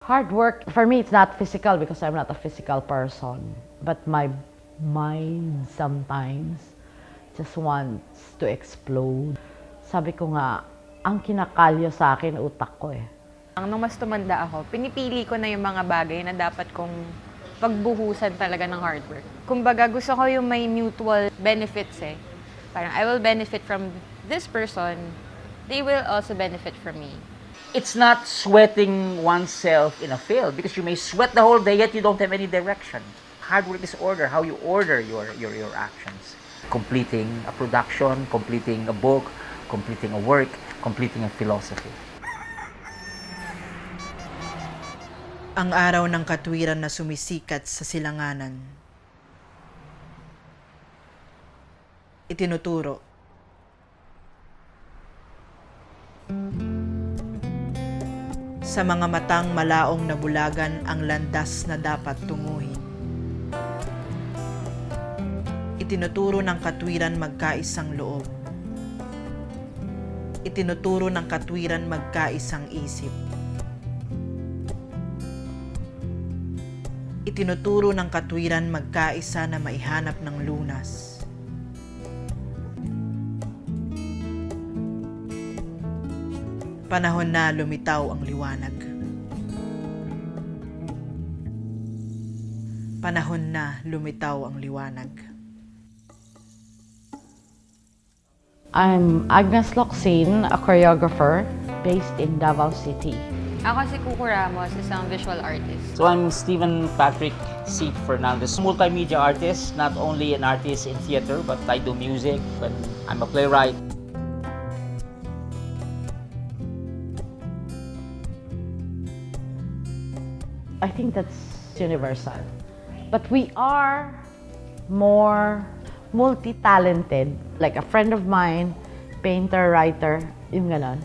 Hard work, for me, it's not physical because I'm not a physical person. But my mind sometimes just wants to explode. Sabi ko nga, ang kinakalyo sa akin, utak ko eh. Nung mas tumanda ako, pinipili ko na yung mga bagay na dapat kong pagbuhusan talaga ng hard work. Kumbaga, gusto ko yung may mutual benefits eh. Parang, I will benefit from this person, they will also benefit from me. It's not sweating oneself in a field because you may sweat the whole day yet you don't have any direction. Hard work is order, how you order your actions. Completing a production, completing a book, completing a work, completing a philosophy. Ang araw ng katwiran na sumisikat sa silanganan. Itinuturo. Sa mga matang malaong na bulagan ang landas na dapat tunguhin. Itinuturo ng katwiran magkaisang loob. Itinuturo ng katwiran magkaisang isip. Itinuturo ng katwiran magkaisa na maihanap ng lunas. Panahon na lumitaw ang liwanag. Panahon na lumitaw ang liwanag. I'm Agnes Locsin, a choreographer based in Davao City. Ako si Kookoo Ramos, isang visual artist. So I'm Steven P.C. Fernandez, multimedia artist, not only an artist in theater, but I do music, but I'm a playwright. I think that's universal. But we are more multi-talented. Like a friend of mine, painter, writer, yung ganon.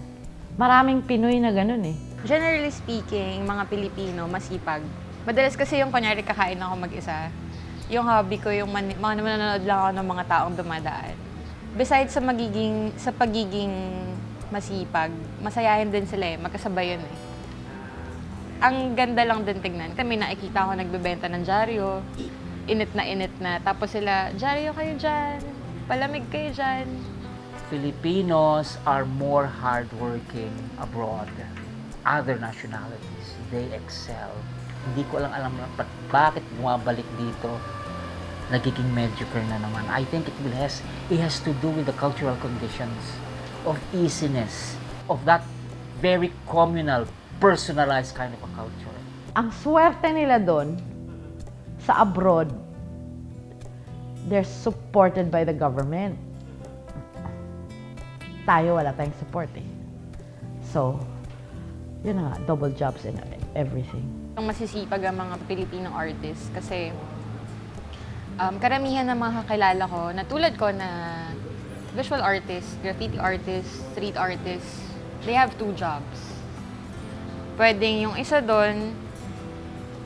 Maraming Pinoy na ganon eh. Generally speaking, mga Pilipino, masipag. Madalas kasi yung kunyari kakain ako mag-isa. Yung hobby ko, yung manonood lang ako ng mga taong dumadaan. Besides sa pagiging masipag, masayahin din sila eh, magkasabay yun eh. Ang ganda lang din tignan. Kami nakikita ko nagbebenta ng dyaryo, init na, tapos sila, dyaryo kayo dyan, palamig kayo dyan. Filipinos are more hardworking abroad. Other nationalities, they excel. Hindi ko alam bakit bumabalik dito, nagiging mediocre na naman. I think it has to do with the cultural conditions of easiness, of that very communal, personalized kind of a culture. Ang swerte nila doon, sa abroad, they're supported by the government. Tayo, wala tayong support eh. So, yun na nga, double jobs and everything. Ang masisipag ang mga Pilipinong artists kasi karamihan ng mga kakilala ko, na tulad ko na visual artists, graffiti artists, street artists, they have 2 jobs. Pwedeng yung isa doon,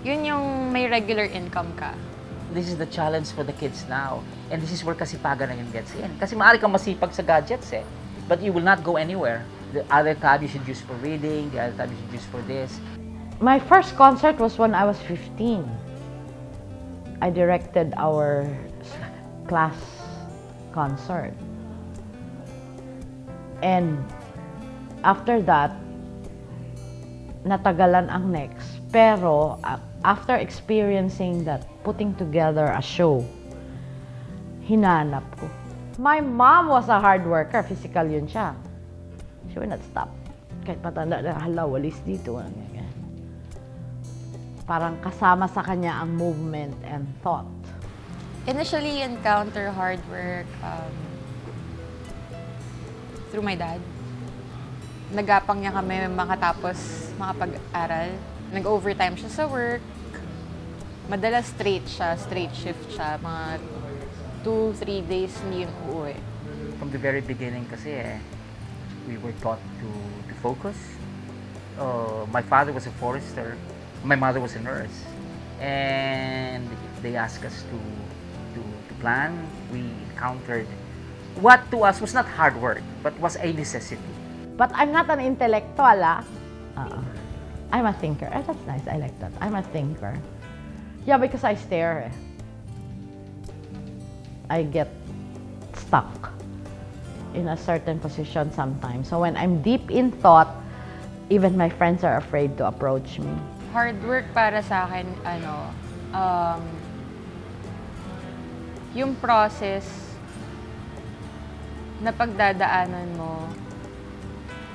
yun yung may regular income ka. This is the challenge for the kids now. And this is where Kasipagan na yun gets in. Kasi maaari kang masipag sa gadgets eh. But you will not go anywhere. The other time you should use for reading, the other time you should use for this. My first concert was when I was 15. I directed our class concert. And after that, natagalan ang next. Pero after experiencing that, putting together a show, hinanap ko. My mom was a hard worker, physical yun siya. She would not stop. Kahit matanda na, hala, walis dito. Parang kasama sa kanya ang movement and thought. Initially, encounter hard work through my dad. Nagapang niya kami makatapos makapag-aral. Nag-overtime siya sa work. Madalas straight shift siya. Mga 2-3 days hindi yun uuwi. From the very beginning kasi we were taught to focus. My father was a forester. My mother was a nurse. And they asked us to plan. We encountered what to us was not hard work, but was a necessity. But I'm not an intellectual, I'm a thinker. That's nice. I like that. I'm a thinker. Yeah, because I stare. I get stuck in a certain position sometimes. So when I'm deep in thought, even my friends are afraid to approach me. Hard work para sa akin, yung process na pagdadaanan mo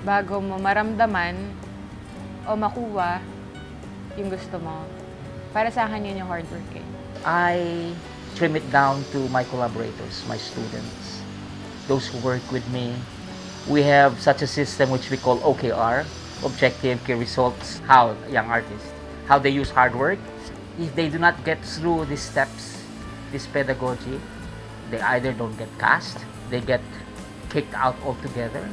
bago mo maramdaman o makuha yung gusto mo. Para sa akin yun yung hard work eh. I trim it down to my collaborators, my students, those who work with me. We have such a system which we call OKR, Objective Key Results. How young artists, how they use hard work. If they do not get through these steps, this pedagogy, they either don't get cast, they get kicked out altogether.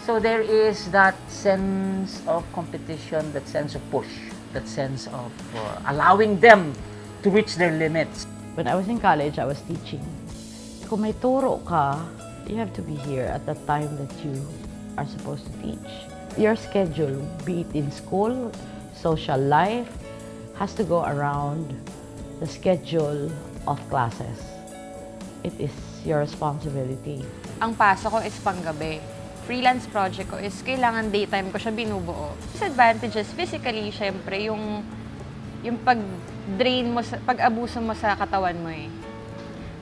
So there is that sense of competition, that sense of push, that sense of allowing them to reach their limits. When I was in college, I was teaching. Kung may turo ka, you have to be here at the time that you are supposed to teach. Your schedule, be it in school, social life, has to go around the schedule of classes. It is your responsibility. Ang pasok ko is panggabi. Freelance project ko is kailangan daytime ko siya binubuo. Disadvantages, physically, syempre, yung pag-drain mo, pag-abuso mo sa katawan mo eh.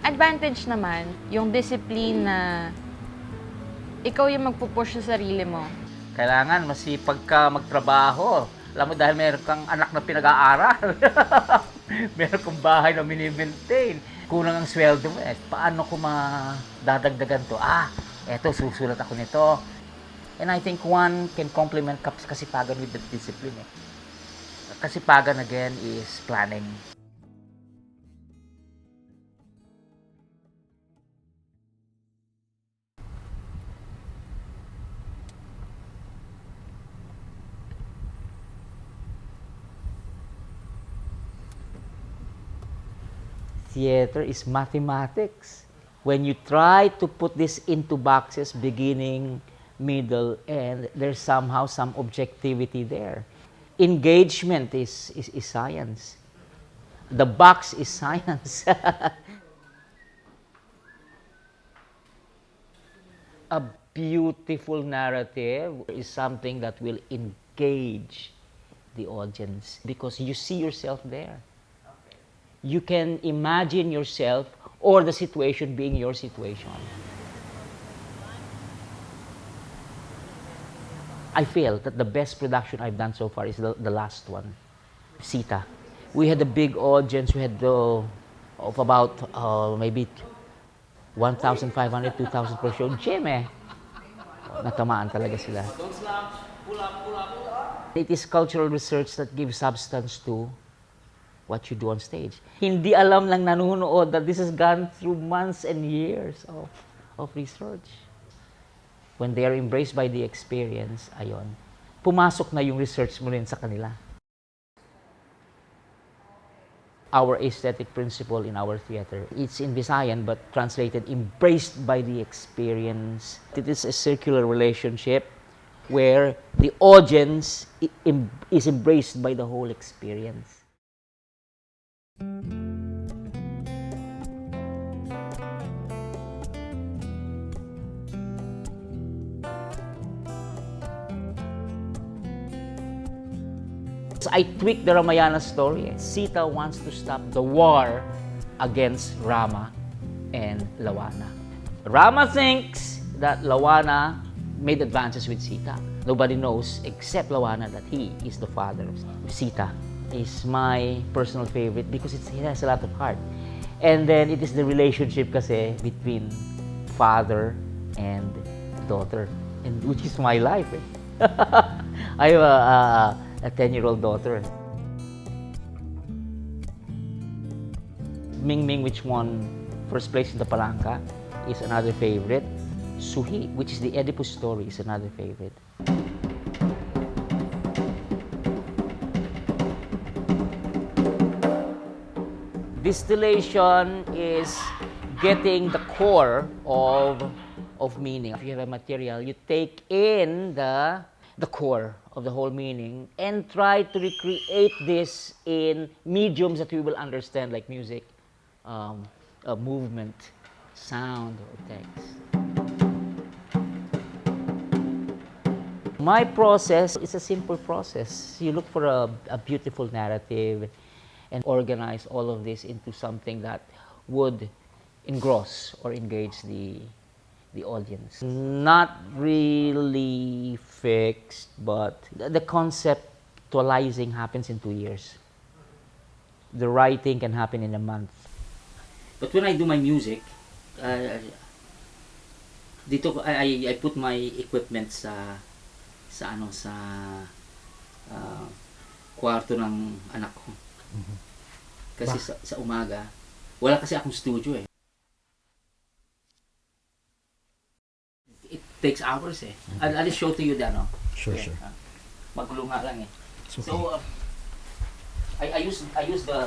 Advantage naman, yung discipline na ikaw yung magpupush sa sarili mo. Kailangan masipag ka magtrabaho. Alam mo, dahil meron kang anak na pinag-aaral. Meron kang bahay na mini-maintain. Kulang ang sweldo mo eh. Paano ko madadagdagan to? Eto, susulat ako nito. And I think one can complement Kasipagan with the discipline. Kasipagan again is planning. Theater is mathematics. When you try to put this into boxes, beginning, middle, end, there's somehow some objectivity there. Engagement is science. The box is science. A beautiful narrative is something that will engage the audience because you see yourself there. You can imagine yourself or the situation being your situation. I feel that the best production I've done so far is the last one, Sita. We had a big audience. We had of about maybe 1,500, 2,000 per show. Jim natamaan talaga sila. It is cultural research that gives substance to what you do on stage. Hindi alam lang nanonood that this has gone through months and years of research. When they are embraced by the experience, ayon, pumasok na yung research mo rin sa kanila. Our aesthetic principle in our theater, it's in Visayan but translated, embraced by the experience. It is a circular relationship where the audience is embraced by the whole experience. I tweaked the Ramayana story. Sita wants to stop the war against Rama and Lawana. Rama thinks that Lawana made advances with Sita. Nobody knows except Lawana that he is the father of Sita. Is my personal favorite because it has a lot of heart. And then it is the relationship kasi between father and daughter, and which is my life. I have a 10-year-old daughter. Ming Ming, which won first place in the Palanca, is another favorite. Suhi, which is the Oedipus story, is another favorite. Distillation is getting the core of meaning. If you have a material, you take in the the core of the whole meaning and try to recreate this in mediums that we will understand, like music, movement, sound, or text. My process is a simple process. You look for a beautiful narrative and organize all of this into something that would engross or engage the audience. Not really fixed, but the conceptualizing happens in 2 years. The writing can happen in a month. But when I do my music, dito I put my equipment sa kwarto ng anak ko. Kasi sa umaga, wala kasi akong studio eh. It takes hours eh. I'll show to you the ano. Sure. Magulo nga lang eh. Okay. So, I use the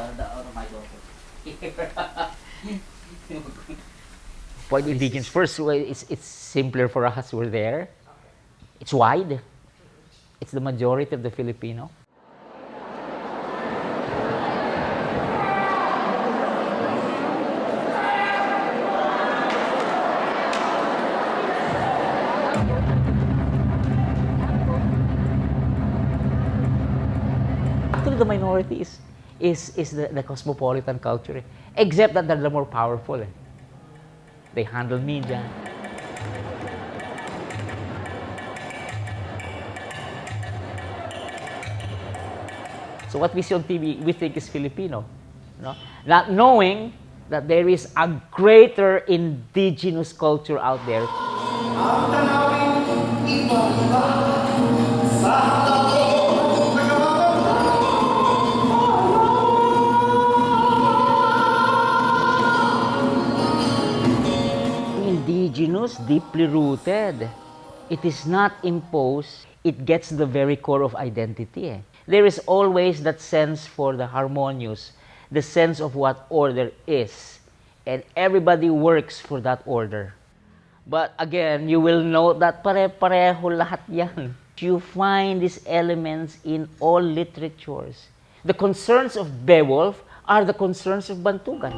my daughter. For the indigenous, first it's simpler for us. We're there. It's wide. It's the majority of the Filipino. Actually, the minority is the cosmopolitan culture, except that they're the more powerful. They handle media. So what we see on TV, we think is Filipino, no? Not knowing that there is a greater indigenous culture out there. Indigenous, deeply rooted. It is not imposed. It gets the very core of identity. There is always that sense for the harmonious, the sense of what order is. And everybody works for that order. But again, you will note that pare-pareho lahat yan. You find these elements in all literatures. The concerns of Beowulf are the concerns of Bantugan.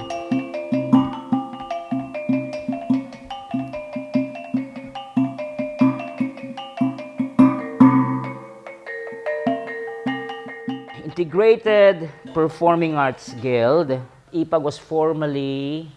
Integrated Performing Arts Guild, IPAG was formally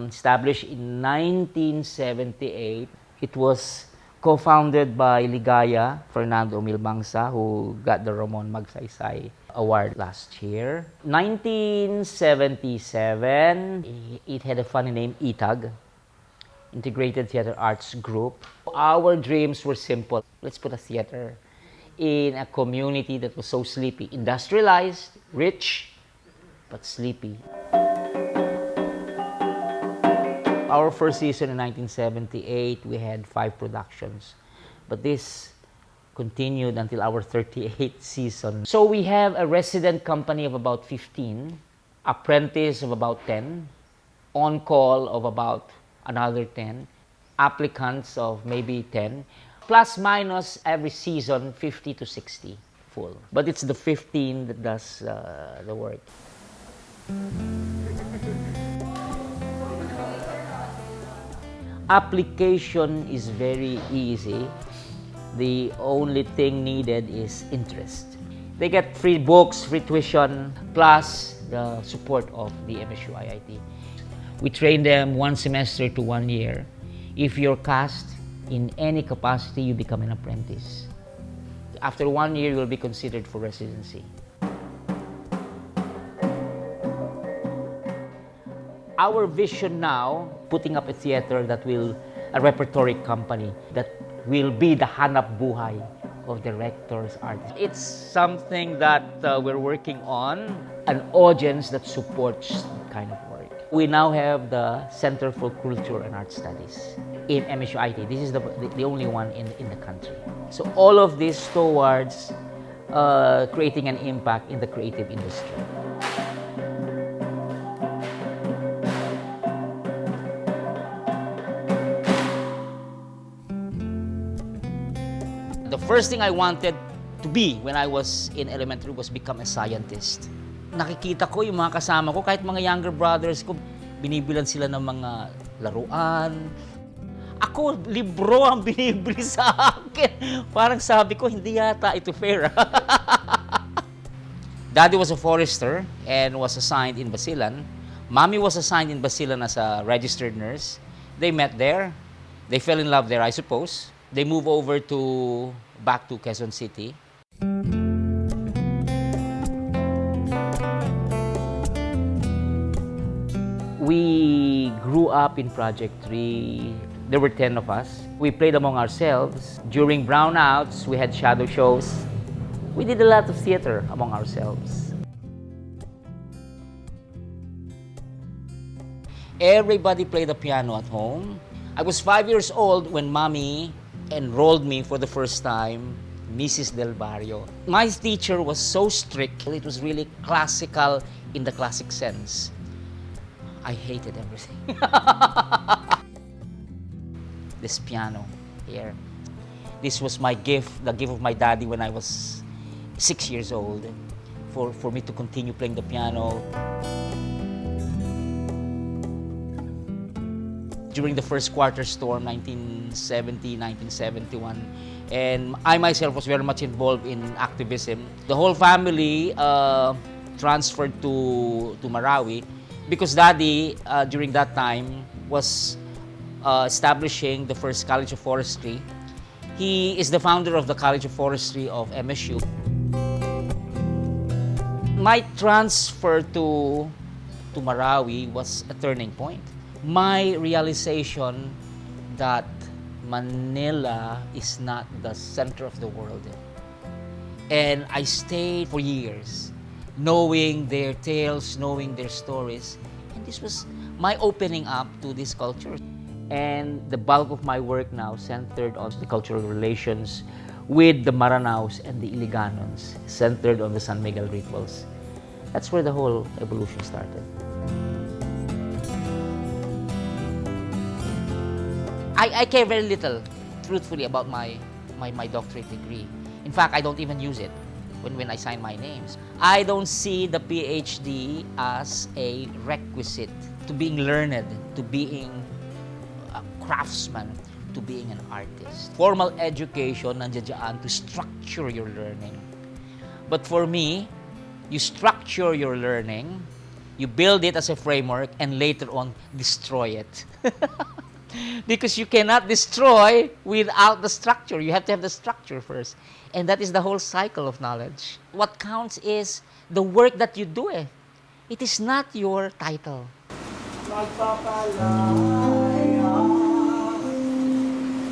established in 1978. It was co-founded by Ligaya Fernando Milbangsa, who got the Ramon Magsaysay Award last year. 1977, it had a funny name, ITAG, Integrated Theater Arts Group. Our dreams were simple. Let's put a theater in a community that was so sleepy, industrialized, rich, but sleepy. Our first season in 1978, we had 5 productions, but this continued until our 38th season. So we have a resident company of about 15, apprentice of about 10, on-call of about another 10, applicants of maybe 10, plus minus every season 50 to 60 full. But it's the 15 that does the work. Application is very easy. The only thing needed is interest. They get free books, free tuition, plus the support of the msu-iit. We train them 1 semester to 1 year. If you're cast in any capacity, you become an apprentice. After 1 year, you'll be considered for residency. Our vision now, putting up a theater that will, a repertory company that will be the hanap buhay of directors, artists. It's something that we're working on, an audience that supports that kind of work. We now have the Center for Culture and Art Studies in msu-iit. This is the only one in the country. So all of this towards creating an impact in the creative industry. The first thing I wanted to be when I was in elementary was become a scientist. Nakikita ko yung mga kasama ko, kahit mga younger brothers ko, binibilan sila ng mga laruan. Ako, libro ang binibili sa akin. Parang sabi ko, hindi yata ito fair. Daddy was a forester and was assigned in Basilan. Mommy was assigned in Basilan as a registered nurse. They met there. They fell in love there, I suppose. They moved over back to Quezon City. We grew up in Project 3. There were 10 of us. We played among ourselves. During brownouts, we had shadow shows. We did a lot of theater among ourselves. Everybody played the piano at home. I was 5 years old when Mommy enrolled me for the first time, Mrs. Del Barrio. My teacher was so strict. It was really classical in the classic sense. I hated everything. This piano here. This was my gift, the gift of my daddy when I was 6 years old, for me to continue playing the piano. During the first quarter storm, 1970, 1971, and I myself was very much involved in activism. The whole family transferred to Marawi because Daddy, during that time, was establishing the first College of Forestry. He is the founder of the College of Forestry of MSU. My transfer to Marawi was a turning point. My realization that Manila is not the center of the world. And I stayed for years, knowing their tales, knowing their stories. And this was my opening up to this culture. And the bulk of my work now centered on the cultural relations with the Maranaos and the Iliganons, centered on the San Miguel rituals. That's where the whole evolution started. I care very little, truthfully, about my doctorate degree. In fact, I don't even use it when I sign my names. I don't see the PhD as a requisite to being learned, to being a craftsman, to being an artist. Formal education nandiyan to structure your learning. But for me, you structure your learning, you build it as a framework, and later on, destroy it. Because you cannot destroy without the structure. You have to have the structure first. And that is the whole cycle of knowledge. What counts is the work that you do. It is not your title. Magpapalaya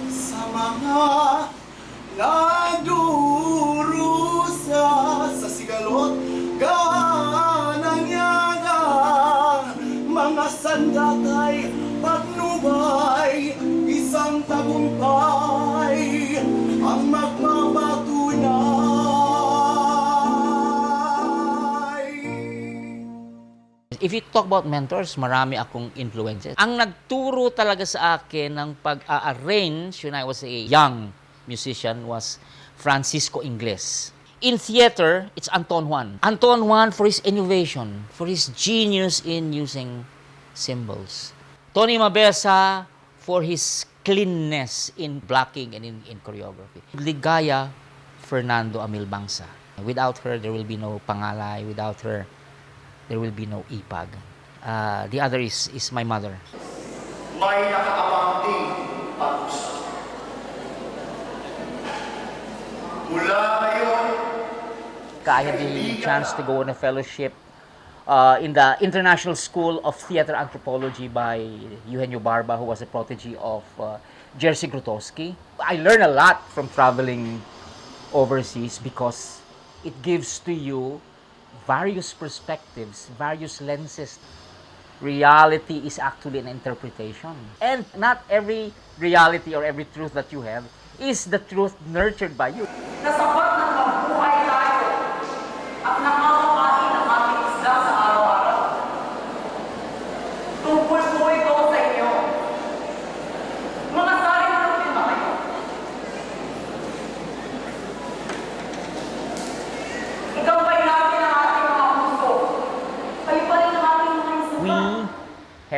sa mga nadurusa sa sigalot ganang yaga, mga sandatay patnubay, isang tagumpay ang magpapatunay. If you talk about mentors, marami akong influences. Ang nagturo talaga sa akin ng pag-arrange when I was a young musician was Francisco Ingles. In theater, it's Anton Juan. Anton Juan for his innovation, for his genius in using symbols. Tony Mabesa for his cleanness in blocking and in choreography. Ligaya Fernando Amilbangsa. Without her, there will be no Pangalay. Without her, there will be no ipag. The other is my mother. May nakaabang ding pag-usap. Mula ngayon, I had the chance to go on a fellowship in the International School of Theater Anthropology by Eugenio Barba, who was a protege of Jerzy Grotowski. I learned a lot from traveling overseas because it gives to you various perspectives, various lenses. Reality is actually an interpretation. And not every reality or every truth that you have is the truth nurtured by you. Nasapat na mabuhay tayo at nakakakain ng ating isda sa araw-araw. Tungkol po ito sa inyo. Mga saring din ba kayo?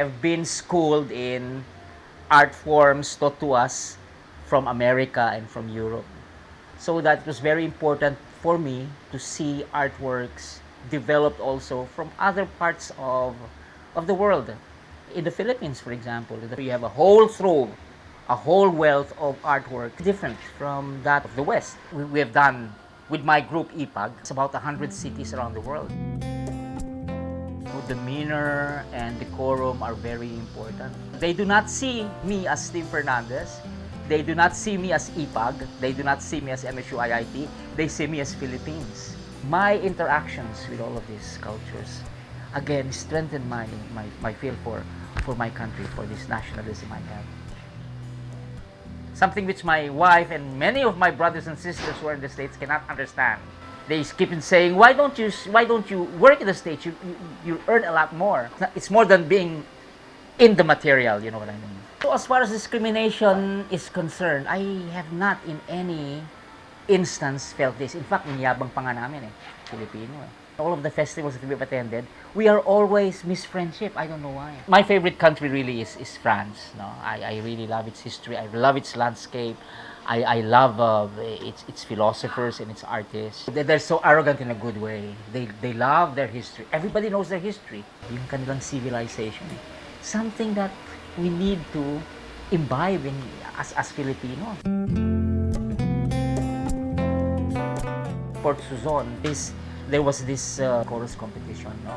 have been schooled in art forms taught to us from America and from Europe. So that it was very important for me to see artworks developed also from other parts of the world. In the Philippines, for example, you have a whole trove, a whole wealth of artwork different from that of the West. We have done, with my group IPAG, it's about 100 cities around the world. Demeanor and decorum are very important. They do not see me as Steve Fernandez. They do not see me as IPAG. They do not see me as msu-iit. They see me as Philippines. My interactions with all of these cultures, again, strengthened my feel for my country, for this nationalism I have. Something which my wife and many of my brothers and sisters who are in the States cannot understand. They keep on saying, why don't you work in the States? You earn a lot more. It's more than being in the material, you know what I mean? So as far as discrimination is concerned, I have not in any instance felt this. In fact, niyabang pa nga namin Filipino All of the festivals that we've attended, we are always Miss Friendship. I don't know why. My favorite country really is France. No, I really love its history. I love its landscape. I love its philosophers and its artists. They're so arrogant in a good way. They love their history. Everybody knows their history. Yung kanilang civilization. Something that we need to imbibe as Filipino. Port Suzon, there was this chorus competition. No?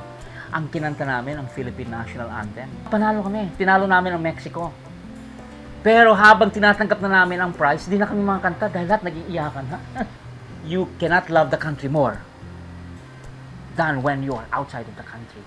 Ang kinanta namin, ang Philippine National Anthem. Panalo kami. Tinalo namin ang Mexico. Pero habang tinatanggap na namin ang prize, hindi na kami makakanta dahil lahat naging iyakan. You cannot love the country more than when you are outside of the country.